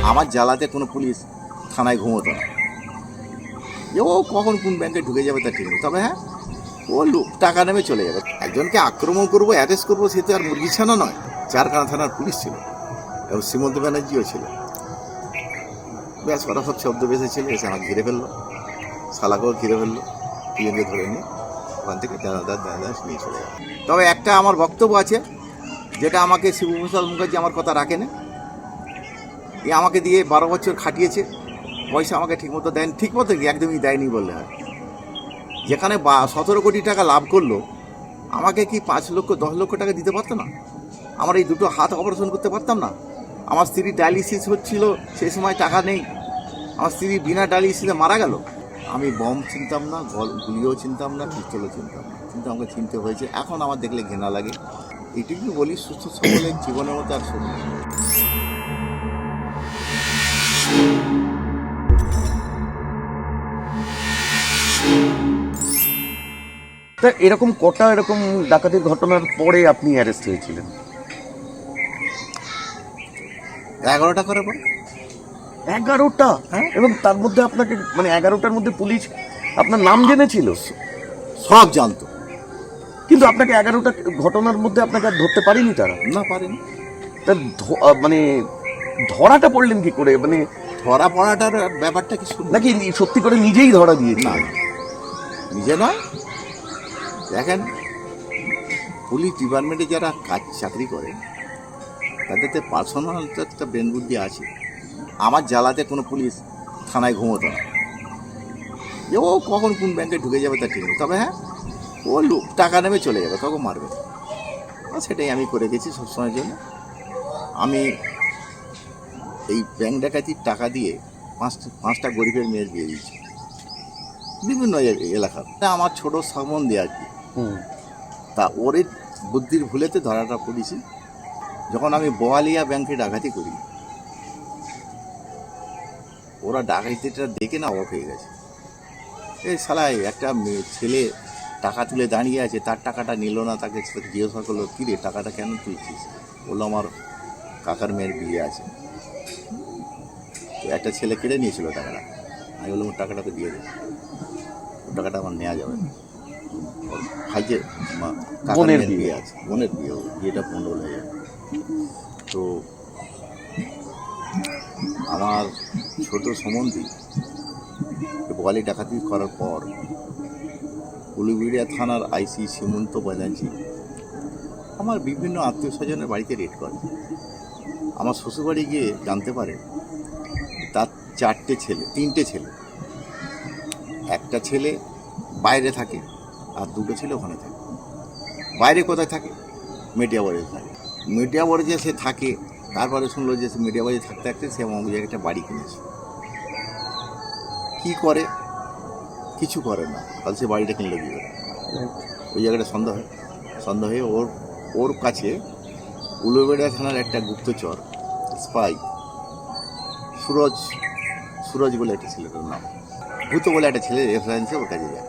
আমার জ্বালাতে কোনো পুলিশ থানায় ঘুমোতো না। যে ও কখন কোন ব্যাংকে ঢুকে যাবে তার ঠিক নেই, তবে হ্যাঁ ও টাকা নেমে চলে যাবে। একজনকে আক্রমণ করবো, অ্যারেস্ট করবো, সে তো আর মুরগি ছানা নয়। চারখানা থানার পুলিশ ছিল এবং শ্রীমন্ত ব্যানার্জিও ছিল। ব্যাস ওরা সব শব্দ বেঁচেছিল, এসে আমাকে ঘিরে ফেললো, শালাকেও ঘিরে ফেললো, দুজনকে ধরে নিয়ে ওখান থেকে দাদা নিয়ে চলে গেল। তবে একটা আমার বক্তব্য আছে, যেটা আমাকে শিবপ্রসাদ মুখার্জি আমার কথা রাখেনি। এ আমাকে দিয়ে 12 বছর খাটিয়েছে, পয়সা আমাকে ঠিকমতো দেয়নি, ঠিকমতো কি একদমই দেয়নি বললে হয়। যেখানে 17 কোটি টাকা লাভ করলো, আমাকে কি 5 লক্ষ 10 লক্ষ টাকা দিতে পারতো না? আমার এই দুটো হাত অপারেশন করতে পারতাম না? আমার স্ত্রী ডায়ালিসিস হচ্ছিল, সেই সময় টাকা নেই, আমার স্ত্রী বিনা ডায়ালিসিসে মারা গেল। আমি বম চিনতাম না, গুলিও চিনতাম না, পিস্তলও চিনতাম না, কিন্তু আমাকে চিনতে হয়েছে। এখন আমার দেখলে ঘৃণা লাগে। এইটুকু বলি, সুস্থ সবলের জীবনের মতো আর শুনি। তা এরকম কটা এরকম ডাকাতির ঘটনার পরে আপনি অ্যারেস্ট হয়েছিলেন? 11টা করে পর। 11টা? হ্যাঁ। এবং তার মধ্যে আপনাকে মানে 11টার মধ্যে পুলিশ আপনার নাম জেনেছিল? সব জানতো, কিন্তু আপনাকে 11টা ঘটনার মধ্যে আপনাকে আর ধরতে পারেনি তারা? না পারেনি। তা মানে ধরাটা পড়লেন কি করে? মানে ধরা পড়াটার ব্যাপারটা কি শুনুন। নাকি সত্যি করে নিজেই ধরা দিয়েছিল? না না, নিজে নয়। দেখেন, পুলিশ ডিপার্টমেন্টে যারা চাকরি করে তাদের পার্সোনাল একটা ব্রেন বুদ্ধি আছে। আমার জ্বালাতে কোনো পুলিশ থানায় ঘুমোতো না। যে ও কখন কোন ব্যাংকে ঢুকে যাবে তার ঠিক নেই, তবে হ্যাঁ ও টাকা নেমে চলে যাবে, কাউকে মারবে না। সেটাই আমি করে গেছি সবসময়ের জন্য। আমি এই ব্যাংক ডাকাতির টাকা দিয়ে পাঁচটা গরিবের মেয়ের বিয়ে দিয়েছি বিভিন্ন এলাকার। আমার ছোট সম্বন্ধে আর কি। তা ওর বুদ্ধির ভুলেতে ধরাটা পড়েছি। যখন আমি বোয়ালিয়া ব্যাংকে ডাকাতি করি, ওরা ডাকাতিটা দেখে না অবাক হয়ে গেছে। এই শালায় একটা ছেলে টাকা তুলে দাঁড়িয়ে আছে, তার টাকাটা নিল না, তাকে জিজ্ঞাসা করলো, কী রে টাকাটা কেন তুলছিস? বললো আমার কাকার মেয়ের বিয়ে আছে। তো একটা ছেলে কেড়ে নিয়েছিল টাকাটা। আমি বললাম ওর টাকাটা তো দিয়ে দে, ওর টাকাটা আমার নেওয়া যাবে না। ওর ভাইকে কাকার মেয়ের বিয়ে আছে, বোনের বিয়ে, বিয়েটা পণ্ডল হয়ে যাবে। তো আমার ছোট সম্বন্ধী বোয়ালি ডাকাতি করার পর উলুবেড়িয়া থানার আইসি শ্রীমন্ত ব্যানার্জি আমার বিভিন্ন আত্মীয় স্বজনের বাড়িতে রেড করে। আমার শ্বশুরবাড়ি গিয়ে জানতে পারে তার 3টে ছেলে। একটা ছেলে বাইরে থাকে আর 2টো ছেলে ওখানে থাকে। বাইরে কোথায় থাকে? মেটিয়াবাড়িতে থাকে। মেটিয়াবাড়িতে সে থাকে। তারপরে শুনলো যে মেটিয়াবাড়ি থাকতে থাকতে সে আমার জায়গায় একটা বাড়ি কিনেছে। কী করে? কিছু করে না, তাহলে সে বাড়িটা কিনলো কী করে? ওই জায়গাটা সন্দেহ হয়ে ওর কাছে উলুবেড়িয়া থানার একটা গুপ্তচর স্পাই সুরজ বলে একটা ছেলেটার নাম, ভূত বলে একটা ছেলে রেফারেন্সে ওর কাছে যায়।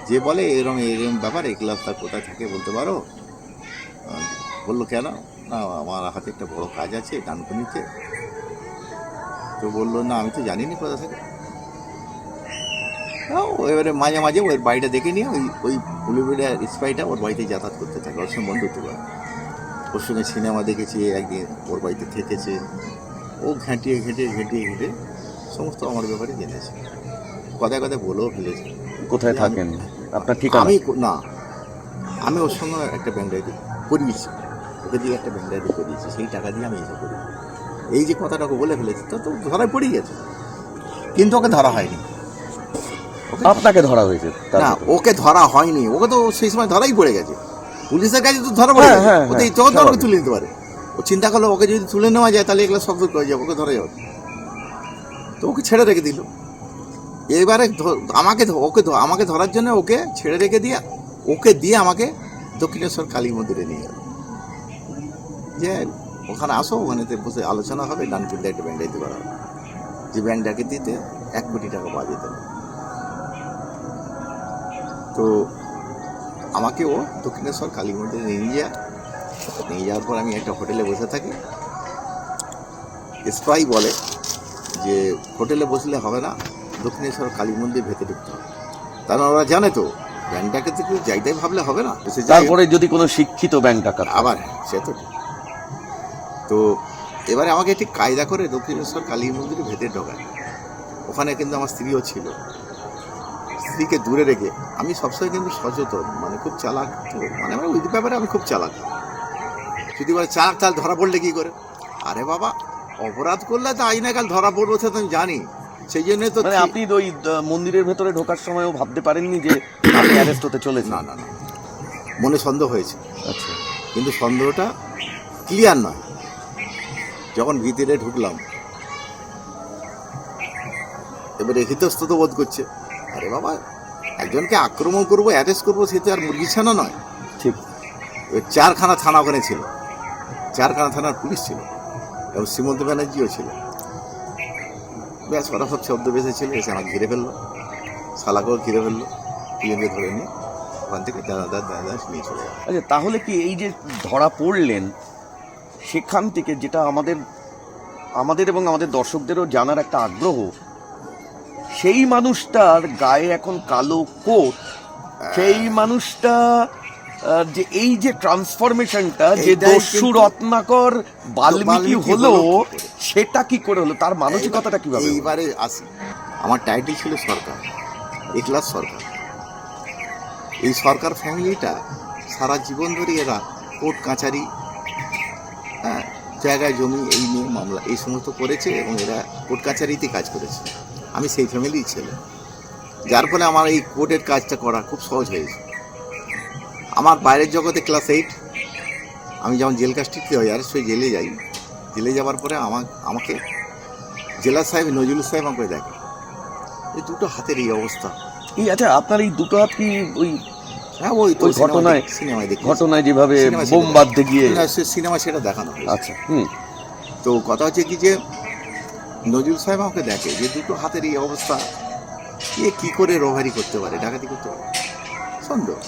যে বলে এরকম ব্যাপার, এই ক্লাসটা কোথায় থাকে বলতে পারো? বললো কেন? না আমার হাতে একটা বড় কাজ আছে ডানকুনিতে। তো বললো না আমি তো জানিনি কোথা থাকে। এবারে মাঝে মাঝে ওর বাড়িটা দেখে নিয়ে ওই উলুবেড়িয়া স্পাইটা ওর বাড়িতে যাতায়াত করতে থাকে, ওর সঙ্গে বন্ধুত্ব করে। ওর সঙ্গে সিনেমা দেখেছে, একদিন ওর বাড়িতে থেকেছে। ও ঘেঁটিয়ে সমস্ত আমার ব্যাপারে জেনেছে, কথায় কথায় বলেও ফেলেছে। কোথায় থাকেন আপনার ঠিক? আমি ওর সঙ্গে একটা ব্যাংক ডাকাতি করিয়েছি, ওকে দিয়ে একটা ব্যাংক ডাকাতি করিয়েছি, সেই টাকা দিয়ে আমি এসে করি। এই যে কথাটা ওকে বলে ফেলেছি, তো ধরায় পড়ে গেছে, কিন্তু ওকে ধরা হয়নি। আপনাকে ধরা হয়েছে? না, ওকে ধরা হয়নি, ওকে তো সেই সময় ধরাই পড়ে গেছে। পুলিশের কাছে তো ধরা পড়ে গেছে, ওকে তখন তো ওকে তুলে নিতে পারে। ও চিন্তা করলো ওকে যদি তুলে নেওয়া যায় তাহলে এগুলো শব্দ করে যাবে, ওকে ধরা যাবে। তো ওকে ছেড়ে রেখে দিল। এবারে আমাকে ধরার জন্য ওকে ছেড়ে রেখে দিয়ে আমাকে দক্ষিণেশ্বর কালী মন্দিরে নিয়ে গেল। যে ওখানে আসো, ওখানেতে বসে আলোচনা হবে, ডানকুনিতে একটা ব্যাংক ডাকাতি করা হবে, যে ব্যাংক ডাকাতিতে 1 কোটি টাকা পাওয়া যেত। তো আমাকে ও দক্ষিণেশ্বর কালী মন্দিরে নিয়ে যাওয়ার পর আমি একটা হোটেলে বসে থাকি। এসপাই বলে যে হোটেলে বসলে হবে না, দক্ষিণেশ্বর কালী মন্দির ভেতরে ঢুকতে হবে। কারণ ওরা জানে তো ব্যাংক ডাকাতি কেউ যাইতেই ভাবলে হবে না, সে যাই হোক। তারপরে যদি কোনো শিক্ষিত ব্যাংক ডাকাত হয়। আবার সে তো ঠিক। তো এবারে আমাকে একটি কায়দা করে দক্ষিণেশ্বর কালী মন্দিরের ভেতরে ঢোকায়। ওখানে কিন্তু আমার স্ত্রীও ছিল। স্ত্রীকে দূরে রেখে আমি সবসময় কিন্তু সচেতন, মানে খুব চালাক তো, মানে আমার ওই ব্যাপারে আমি খুব চালাক। যদি বলে চালাক তাহলে ধরা পড়লে কী করে? আরে বাবা, অপরাধ করলে তো আইনে কাল ধরা পড়বো, সে তো আমি জানি। সেই জন্য তো মানে আপনি ওই মন্দিরের ভেতরে ঢোকার সময়ও ভাবতে পারেননি যে আপনি অ্যারেস্ট হতে চলেছেন? না না না, মনে সন্দেহ হয়েছে, আচ্ছা। কিন্তু সন্দেহটা ক্লিয়ার নয়। যখন ভিতরে ঢুকলাম, এবারে ইতস্তত বোধ করছে। আরে বাবা, একজনকে আক্রমণ করবো, অ্যারেস্ট করবো, সে তো আর মুরগি ছানা নয়। ঠিক। এবার 4খানা থানা ওখানে ছিল, 4খানা থানার পুলিশ ছিল এবং শ্রীমন্ত ব্যানার্জিও ছিল। ব্যাস ওরা সব শব্দ বেঁচেছিল, এসে আমাকে ঘিরে ফেললো, শালাকেও ঘিরে ফেললো, দুজনকে ধরে নিয়ে ওখান থেকে দাদা নিয়ে চলে গেল। আচ্ছা, তাহলে কি এই যে ধরা পড়লেন, সেখান থেকে যেটা আমাদের এবং আমাদের দর্শকদেরও জানার একটা আগ্রহ, সেই মানুষটার গায়ে এখন কালো কোট, সেই মানুষটা যে এই যে ট্রান্সফরমেশনটা যে এইটাই দস্যু কিন্তু রত্নাকর বাল্মীকি বাল্মীকি হলো, হলো কি করে? সেটা কি করে হলো, তার মানসিকতাটা কিভাবে হলো? এইবারে আসি, আমার টাইটেল ছিল সরকার, এক্লাস সরকার। এই সরকার ফ্যামিলিটা সারা জীবন ধরে এরা কোর্ট কাছারি, হ্যাঁ, জায়গায় জমি এই নিয়ে মামলা এই সমস্ত করেছে এবং এরা কোর্ট কাছারিতে কাজ করেছে। আমি সেই ফ্যামিলির ছেলে, যার ফলে আমার এই কোর্টের কাজটা করা খুব সহজ হয়েছে। আমার বাইরের জগতে ক্লাস 8, আমি যখন জেল কাস্টিতে হই আর সেই জেলে যাই, জেলে যাওয়ার পরে আমাকে জেলা সাহেব নজরুল সাহেব আমাকে দেখে, এই দুটো হাতের এই অবস্থা। এই আচ্ছা, আপনার এই দুটো হাত কি ওই হ্যাঁ, ওই তো ওই ঘটনায় সিনেমায় দেখি, ঘটনায় যেভাবে সিনেমায় বোম সেটা বাঁধতে গিয়ে? সিনেমা সেটা দেখানো হয়েছে। আচ্ছা, হুম। তো কথা হচ্ছে কি যে নজরুল সাহেব আমাকে দেখে যে দুটো হাতের এই অবস্থা, কে কি করে রোভারি করতে পারে, ডাকাতি করতে পারে, সন্দেহ।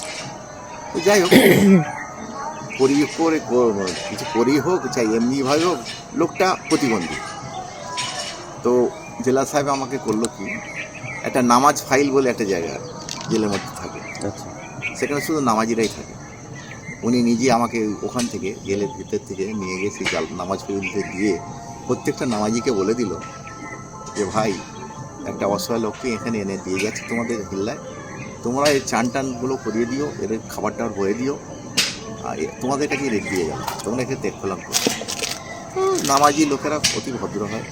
তো যাই হোক, কিছু করেই হোক, চাই এমনিভাবে হোক, লোকটা প্রতিবন্ধী। তো জেলা সাহেব আমাকে করলো কি, একটা নামাজ ফাইল বলে একটা জায়গা জেলের মধ্যে থাকে, আচ্ছা, সেখানে শুধু নামাজিরাই থাকে। উনি নিজে আমাকে ওখান থেকে জেলের ভিতর থেকে নিয়ে গিয়ে সেই নামাজ ফাইলতে দিয়ে প্রত্যেকটা নামাজিকে বলে দিল যে ভাই, একটা অসহায় লোককে এখানে এনে দিয়ে গেছে তোমাদের হিল্লায়, তোমরা এই চান টানগুলো করিয়ে দিও, এদের খাবার টাবার বয়ে দিও, আর তোমাদের কাছে রেট দিয়ে যাবে, তোমরা এখানে দেখলাম করো। নামাজি লোকেরা অতি ভদ্র হয়।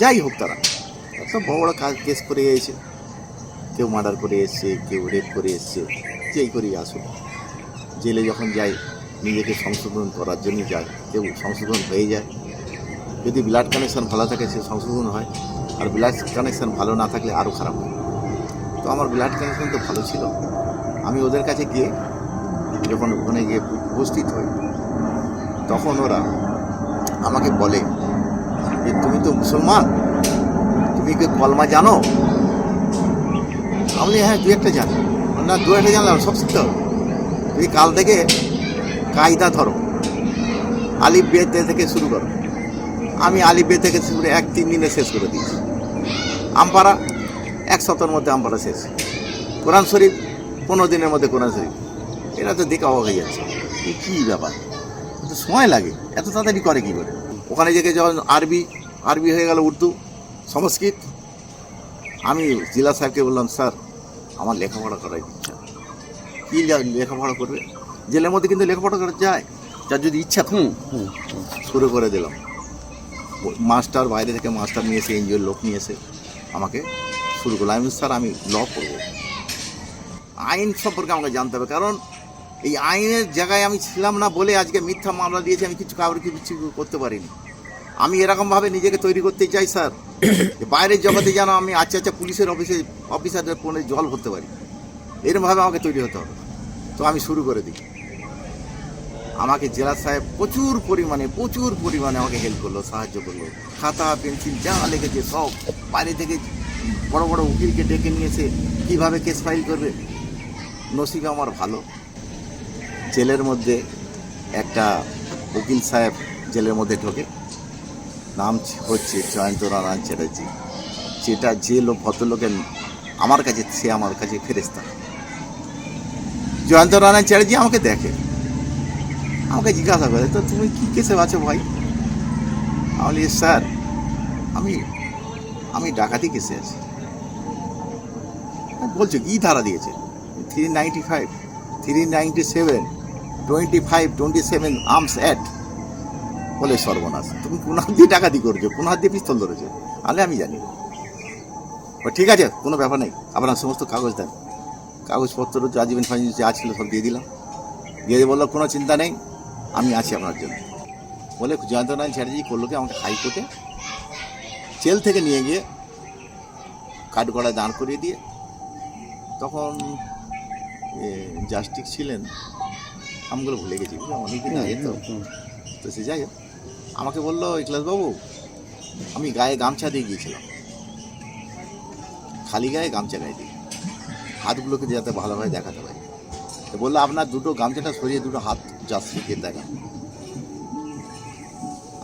যাই হোক, তারা সব বড় বড় কেস করে এসেছে, কেউ মার্ডার করে এসছে, কেউ রেপ করে এসছে, যেই করেই আসুক। জেলে যখন যায় নিজেকে সংশোধন করার জন্য যায়, কেউ সংশোধন হয়ে যায়। যদি ব্লাড কানেকশান ভালো থাকে সে সংশোধন হয়, আর ব্লাড কানেকশান ভালো না থাকলে আরও খারাপ হয়। তো আমার ব্লাড কানেকশান তো ভালো ছিল। আমি ওদের কাছে গিয়ে যখন ওখানে গিয়ে উপস্থিত হই, তখন ওরা আমাকে বলে যে তুমি তো মুসলমান, তুমি কি কলমা জানো? আমি বলি হ্যাঁ, 2-1টা জানি। না, 2-1টা জানলাম, সব শিখতে হবে। তুমি কাল থেকে কায়দা ধরো, আলিফ বে থেকে শুরু করো। আমি আলিফ বে থেকে শুরু করে 1-3 দিনে শেষ করে দিয়েছি। আমপারা 1 সপ্তাহের মধ্যে আমপারা শেষ। কোরআন শরীফ 15 দিনের মধ্যে কোরআন শরীফ। এরা তো দেখে অবাক হয়ে যাচ্ছে, এই কী ব্যাপার, এত সময় লাগে, এত তাড়াতাড়ি করে কী করে? ওখানে থেকে যখন আরবি হয়ে গেল, উর্দু, সংস্কৃত। আমি জেলা সাহেবকে বললাম, স্যার আমার লেখাপড়া করার ইচ্ছা। কী লেখাপড়া করবে? জেলের মধ্যে কিন্তু লেখাপড়া করা যায়, যার যদি ইচ্ছা থাকে। শুরু করে দিলাম। মাস্টার, বাইরে থেকে মাস্টার নিয়ে এসে, এনজিওর লোক নিয়ে এসে আমাকে শুরু করলো। আমি স্যার আমি ল পড়ব, আইন সম্পর্কে আমাকে জানতে হবে, কারণ এই আইনের জায়গায় আমি ছিলাম না বলে আজকে মিথ্যা মামলা দিয়েছি, আমি কিছু কাউকে কিছু করতে পারিনি। আমি এরকমভাবে নিজেকে তৈরি করতে চাই স্যার, যে বাইরের জগতে যেন আমি আচ্ছা পুলিশের অফিসারদের ফোনে জল ভরতে পারি, এরকমভাবে আমাকে তৈরি হতে হবে। তো আমি শুরু করে দিই। আমাকে জেলা সাহেব প্রচুর পরিমাণে আমাকে হেল্প করলো, সাহায্য করলো। খাতা পেন্সিল যা লেগেছে সব, বাইরে থেকে বড় বড় উকিলকে ডেকে নিয়েছে, কীভাবে কেস ফাইল করবে। নসিব আমার ভালো, জেলের মধ্যে একটা উকিল সাহেব জেলের মধ্যে ঢোকে, নাম হচ্ছে জয়ন্ত নারায়ণ চ্যাটার্জি, যেটা যে লোক ভদ্রলোকের আমার কাছে, সে আমার কাছে ফেরেস্তা। জয়ন্ত নারায়ণ চ্যাটার্জি আমাকে দেখে, আমাকে জিজ্ঞাসা করে, তো তুমি কী কেসে আছো ভাই? আমি বলি, স্যার আমি আমি ডাকাতি কেসে আছি। বলছো কী ধারা দিয়েছে? 395, 397, 25, 27 আর্মস অ্যাক্ট। বলে সর্বনাশ, তুমি কোন হাত দিয়ে ডাকাতি করছো, কোন হাত দিয়ে পিস্তল ধরেছো? আলে আমি জানি। ঠিক আছে, কোনো ব্যাপার নেই, আপনার সমস্ত কাগজ দেন। কাগজপত্র যা জীবন ফাইন যা ছিল সব দিয়ে দিলাম। দিয়ে বললো কোনো চিন্তা নেই, আমি আছি আপনার জন্য। বলে জয়ন্ত নারায়ণ চ্যাটার্জি করলো কি, আমাকে হাইকোর্টে জেল থেকে নিয়ে গিয়ে কাঠগড়ায় দাঁড় করিয়ে দিয়ে, তখন জাস্টিস ছিলেন, আমগুলো ভুলে গেছি, অনেকদিন আগে তো। তো সে যাই হোক, আমাকে বললো, ইকলাসবাবু আমি গায়ে গামছা দিয়ে গিয়েছিলাম, খালি গায়ে গামছা গায়ে দিয়ে, হাতগুলোকে যাতে ভালোভাবে দেখাতে পারি। তো বললো, আপনার দুটো গামছাটা সরিয়ে দুটো হাত জাস্টিসকে দেখান।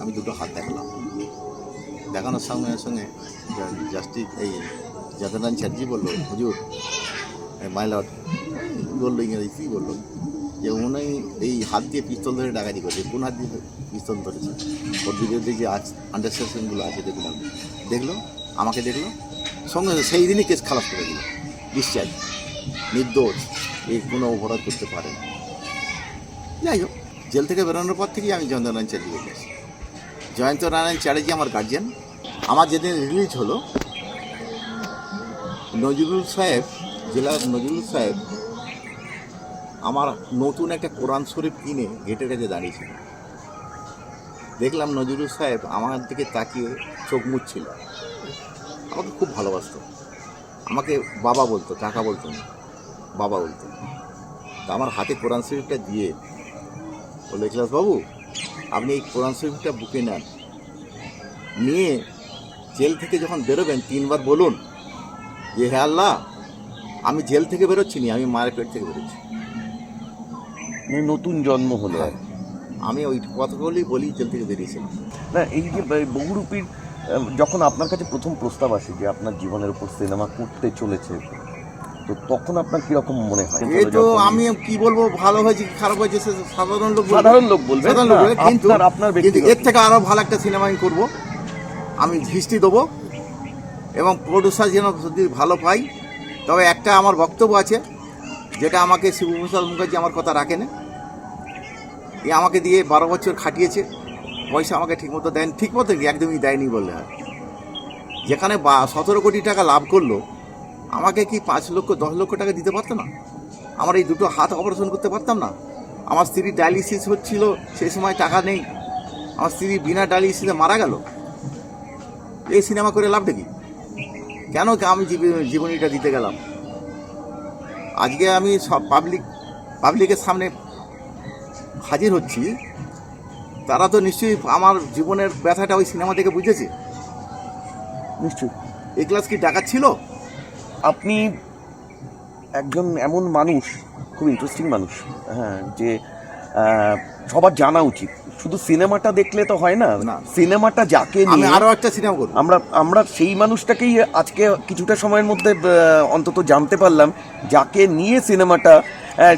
আমি দুটো হাত দেখালাম, দেখানোর সঙ্গে সঙ্গে জাস্টিস এই জয়ন্তনারায়ণ চ্যাটার্জি বললো, হুজুর মাই লর্ড, বললো ইংরেজি, বললো যে উনি এই হাত দিয়ে পিস্তল ধরে ডাকাতি করছে। কোন হাত দিয়ে পিস্তল ধরেছে? ওর বিরুদ্ধে যে আন্ডারস্ট্যান্ডিংগুলো আছে দেখলাম, দেখলো, আমাকে দেখলো, সঙ্গে সঙ্গে সেই দিনই কেস খালাস করে দিল, ডিসচার্জ, নির্দোষ, এই কোনো অপরাধ করতে পারে না। যাই হোক, জেল থেকে বেরোনোর পর থেকেই আমি জয়ন্ত নারায়ণ চ্যাটার্জিকে গেছি। জয়ন্ত নারায়ণ চ্যাটার্জি আমার গার্জিয়ান। আমার যেদিন রিলিজ হলো, নজরুল সাহেব, জেলার নজরুল সাহেব আমার নতুন একটা কোরআন শরীফ কিনে গেটের কাছে দাঁড়িয়েছিল। দেখলাম নজরুল সাহেব আমার দিকে তাকিয়ে চোখ মুছছিল। আমাকে খুব ভালোবাসতো, আমাকে বাবা বলতো, কাকা বলতো না, বাবা বলতো। তা আমার হাতে কোরআন শরীফটা দিয়ে বললো, ইকলাসবাবু আপনি এই কোরআন শরীফটা বুকে নেন, নিয়ে জেল থেকে যখন বেরোবেন 3 বার বলুন যে হে আল্লাহ, আমি জেল থেকে বেরোচ্ছি নি, আমি মায়ের পেট থেকে বেরোচ্ছি, নতুন জন্ম হলো। আমি ওই কথাগুলি বলি জেল থেকে বেরিয়েছিলাম। না, এই যে বহুরূপীর যখন আপনার কাছে প্রথম প্রস্তাব আসে যে আপনার জীবনের উপর সিনেমা করতে চলেছে, তো তখন আপনার কিরকম মনে হয়? এই তো আমি কি বলবো, ভালো হয়েছে কি খারাপ হয়েছে সে সাধারণ লোক বলবে, সাধারণ লোক বলবে, কিন্তু এর থেকে আরো ভালো একটা সিনেমা আমি করবো, আমি হিস্ট্রি দেবো, এবং প্রডিউসার যেন যদি ভালো পাই। তবে একটা আমার বক্তব্য আছে, যেটা আমাকে শিবপ্রসাদ মুখার্জি আমার কথা রাখেন। এ আমাকে দিয়ে 12 বছর খাটিয়েছে, পয়সা আমাকে ঠিকমতো দেন, ঠিকমতো কি একদমই দেয়নি বললে হয়। যেখানে 17 কোটি টাকা লাভ করলো, আমাকে কি 5 লক্ষ 10 লক্ষ টাকা দিতে পারতো না? আমার এই দুটো হাত অপারেশন করতে পারতাম না? আমার স্ত্রী ডায়ালিসিস হচ্ছিল, সেই সময় টাকা নেই, আমার স্ত্রী বিনা ডায়ালিসিসে মারা গেল। এই সিনেমা করে লাভটা কি? কেন আমি জীবনীটা দিতে গেলাম? আজকে আমি সব পাবলিকের সামনে হাজির হচ্ছি, তারা তো নিশ্চয়ই আমার জীবনের ব্যথাটা ওই সিনেমা থেকে বুঝেছে। নিশ্চয়ই। এই ক্লাস কি ডাকাত ছিল? আপনি একজন এমন মানুষ, খুব ইন্টারেস্টিং মানুষ, হ্যাঁ, যে সবার জানা উচিত। শুধু সিনেমাটা দেখলে তো হয় না, সিনেমাটা যাকে নিয়ে, আরো একটা সিনেমা করব, আমরা সেই মানুষটাকেই আজকে কিছুটা সময়ের মধ্যে অন্তত জানতে পারলাম, যাকে নিয়ে সিনেমাটা,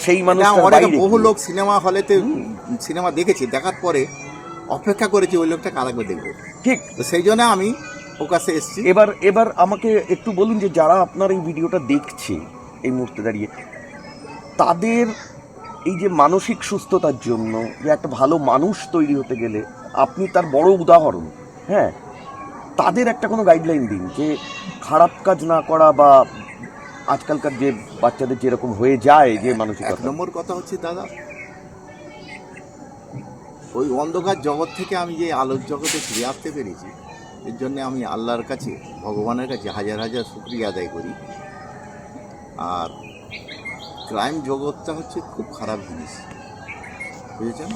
সেই মানুষটা বহু লোক সিনেমা হলেতে সিনেমা দেখেছি, দেখার পরে অপেক্ষা করেছি ওই লোকটাকে আরেকবার দেখবো। ঠিক, তো সেই জন্য আমি ওর কাছে এসেছি। এবার আমাকে একটু বলুন যে যারা আপনার এই ভিডিওটা দেখছে এই মুহূর্তে দাঁড়িয়ে, তাদের এই যে মানসিক সুস্থতার জন্য যে একটা ভালো মানুষ তৈরি হতে গেলে আপনি তার বড় উদাহরণ, হ্যাঁ, তাদের একটা কোনো গাইডলাইন দিন যে খারাপ কাজ না করা, বা আজকালকার যে বাচ্চাদের যেরকম হয়ে যায় যে মানসিক। 1 নম্বর কথা হচ্ছে দাদা, ওই অন্ধকার জগৎ থেকে আমি যে আলোর জগতে ফিরে আসতে পেরেছি, এর জন্য আমি আল্লাহর কাছে, ভগবানের কাছে হাজার হাজার শুকরিয়া আদায় করি। আর ক্রাইম জগৎটা হচ্ছে খুব খারাপ জিনিস, বুঝেছেন?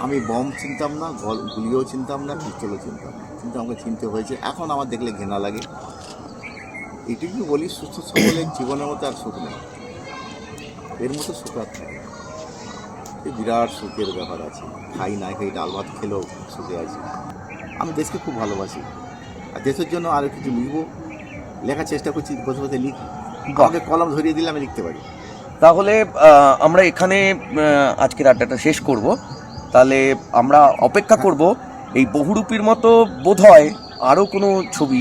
আমি বম চিনতাম না, গুলিও চিনতাম না, পিস্তলও চিনতাম না, কিন্তু আমাকে চিনতে হয়েছে। এখন আমার দেখলে ঘৃণা লাগে। এটুকু বলি, সুস্থ সবলের জীবনের মতো আর সুখ নেই, এর মতো সুখ আর থাকে। এই বিরাট সুখের ব্যাপার আছে, খাই না খাই ডাল ভাত খেলেও সুখে আছে। আমি দেশকে খুব ভালোবাসি, আর দেশের জন্য আরও কিছু লিখবো, লেখার চেষ্টা করছি, বসে বসে লিখি। আমাকে কলম ধরিয়ে দিলে আমি লিখতে পারি। তাহলে আমরা এখানে আজকের আড্ডাটা শেষ করব। তাহলে আমরা অপেক্ষা করব এই বহুরূপীর মতো বোধহয় আরও কোনো ছবি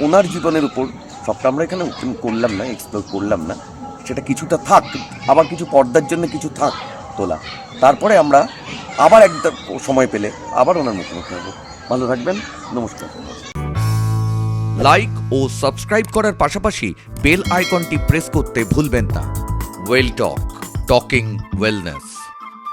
ওনার জীবনের উপর, সবটা আমরা এখানে করলাম না, এক্সপ্লোর করলাম না, সেটা কিছুটা থাক, আবার কিছু পর্দার জন্য কিছু থাক তোলা, তারপরে আমরা আবার একটা সময় পেলে আবার ওনার মুখোমুখি হবো। ভালো থাকবেন, নমস্কার। লাইক ও সাবস্ক্রাইব করার পাশাপাশি বেল আইকনটি প্রেস করতে ভুলবেন না। ওয়েল টক, টকিং ওয়েলনেস।